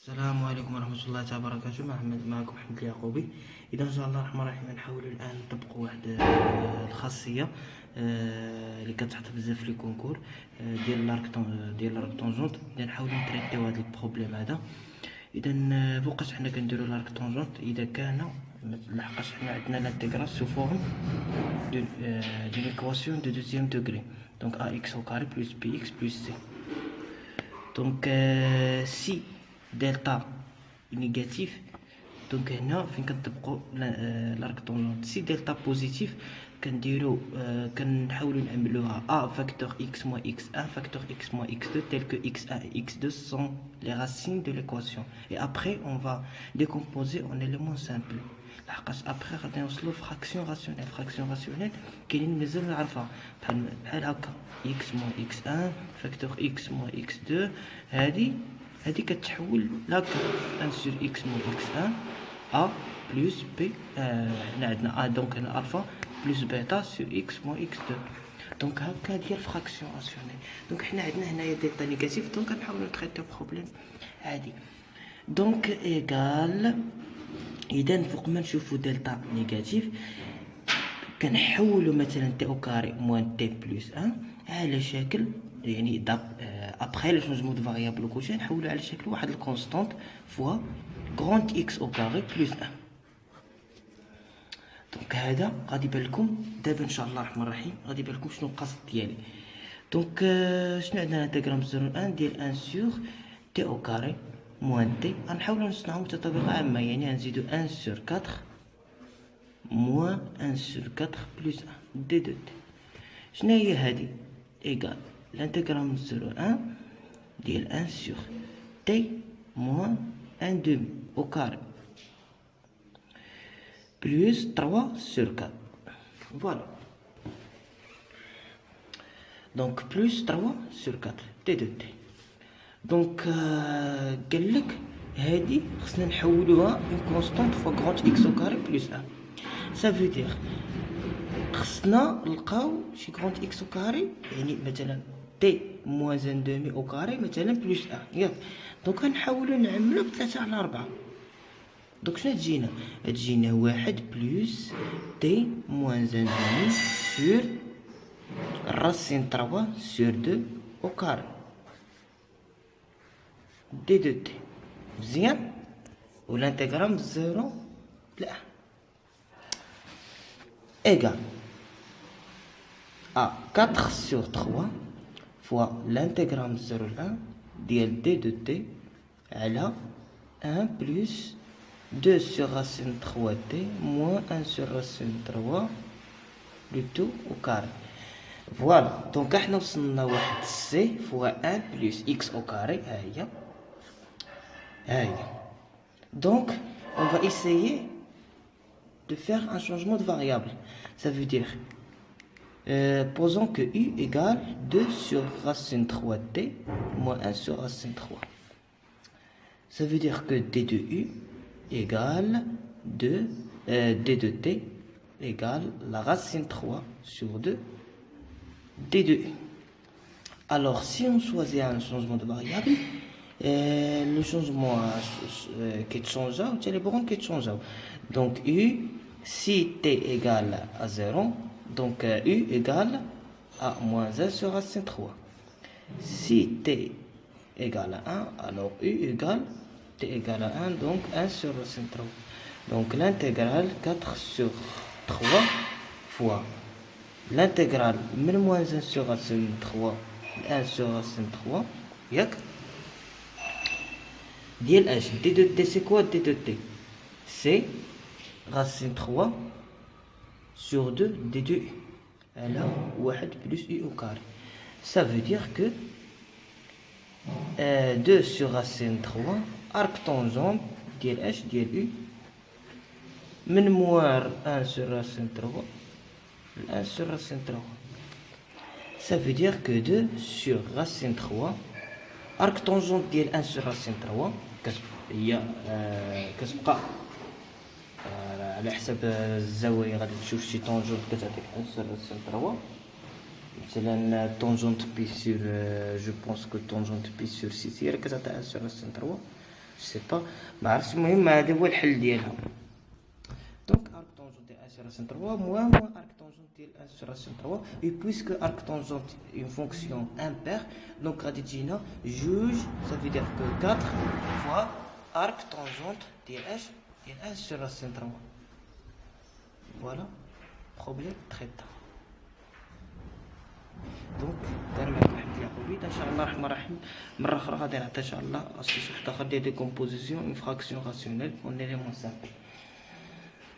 السلام عليكم ورحمة الله تعالى وبركاته. معكم محمد اليعقوبي. إذا إن شاء الله الرحمن الرحيم نحاول الآن نطبقوا واحد الخاصية اللي كتحط بزاف في الكونكور ديال لارك طونجونت. إذا نحاولوا نتريتيو هذا البروبليم هذا. إذا فوقاش حنا كنديرو لارك طونجونت إذا كان لحقاش حنا عندنا لانتيغرال سو فورم دون إيكواسيون دو دوزيام دوغري، دونك ax au carré plus bx plus c. Donc si delta négatif, donc هنا فين كنطبقوا لارك طونجونت. سي دلتا بوزيتيف كنديرو كنحاولوا نعملوها a facteur x moins x1 facteur x moins x2 tel que x1 et x2 sont les racines de l'équation, et après on va décomposer en éléments simples. لحقاش après غادي نوصلوا فراكسيون راسيونيل كاينين مازال نعرفها بحال هكا x moins x1 facteur x moins x2. هذه كتحول لهكا 1 sur x moins x1 a plus b. هنا عندنا a دونك هنا الفا plus bêta sur x moins x2. دونك هكا ديال فراكسيون راسيونيل. دونك حنا عندنا هنايا دلتا نيجاتيف، دونك كنحاولوا نتريتيو بروبليم عادي. دونك ايغال اذا فوق ما نشوفوا دلتا نيجاتيف كنحولوا مثلا تي او كاري موان تي بلس 1 على شكل يعني ابخي لو شونجمون دو فاريابل وكلشي نحولوا على شكل واحد الكونستانت فوا غروند اكس او كاري بلس 1. دونك هذا غادي يبان لكم دابا ان شاء الله الرحمن الرحيم، غادي يبان لكم شنو القصد ديالي. دونك شنو عندنا انتغرام 01 ديال 1 سور تي او كاري موان تي. غنحاولوا نصنعوا متطابقه عامه، يعني غنزيدو 1 سور 4 موان 1 سور 4 بلس 1 دي دو تي. شنو هي هذه؟ ايغال l'intégral 01 ديال 1 sur t moins 1 demi au carré plus 3 sur 4. Voilà. Donc plus 3 sur 4 t de t. Donc قال لك هذه خصنا نحولوها une constante fois grand x au carré plus 1. Ça veut dire خصنا نلقاو شي grand x au carré، يعني مثلا t moins 1 demi au carré مثلا بلس 1 ياك. دونك غنحاولوا نعملو ب3 على 4. دونك شنو تجينا 1 بلس t moins 1 demi sur racine 3 sur 2 au carré d de t. مزيان. و l'intégral 0 لا égal à 4 sur 3 fois l'intégrale 01 ديال d de t على 1 plus 2 sur racine 3t moins 1 sur racine 3 plutôt au carré. Voilà. Donc احنا وصلنا واحد c fois 1 plus x au carré. ها هي. Donc on va essayer de faire un changement de variable. Ça veut dire posons que u égale 2 sur racine 3t moins 1 sur racine 3. Ça veut dire que d de u égale d de t égale la racine 3 sur 2 d de u. Alors si on choisit un changement de variable, le changement qui change ou les bornes qui changent. Donc u, si t égale à 0, donc u égale à moins 1 sur racine 3. Si t égale à 1, alors u égale t égale à 1, donc 1 sur racine 3. Donc l'intégrale 4 sur 3 fois l'intégrale moins 1 sur racine 3 1 sur racine 3 ياك ديال اش d de t. C'est quoi d de t? C'est racine 3 sur 2 d de u على 1 plus u au carré. Ça veut dire que 2 sur racine 3 arc tangente ديال اش ديال u من موار 1 sur racine 3 1 sur racine 3. Ça veut dire que 2 sur racine 3 arc tangente ديال 1 sur racine 3 هي كتبقى على حسب الزاويه غادي تشوف شي طونجونت كتعطيك 1 sur racine 3. مثلا طونجونت بي سور جو بونس كو طونجونت بي سور 6 هي كتعطي 1 sur racine 3. سي با ما عرفتش. المهم هذا هو الحل ديالها. دونك ارك طونجون ديال 1 sur racine 3 moins arc tangent ديال 1 sur racine 3. Et puisque arc tangent est une fonction impaire, donc غادي تجينا جوج، ça veut dire que 4 fois arc tangent ديال اش؟ ديال 1 sur racine 3. Voilà, problème traité. دونك دار معاك واحد الياقوبيت ان شاء الله الرحمن الرحيم. مره اخرى غادي نعطي ان شاء الله اسيس واحد اخر ديال ديكومبوزيسيون اون فراكسيون راسيونيل اون اليمون سامبل.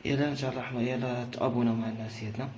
يلا ان شاء الله الرحمن، يلا تابونا معنا سيدنا.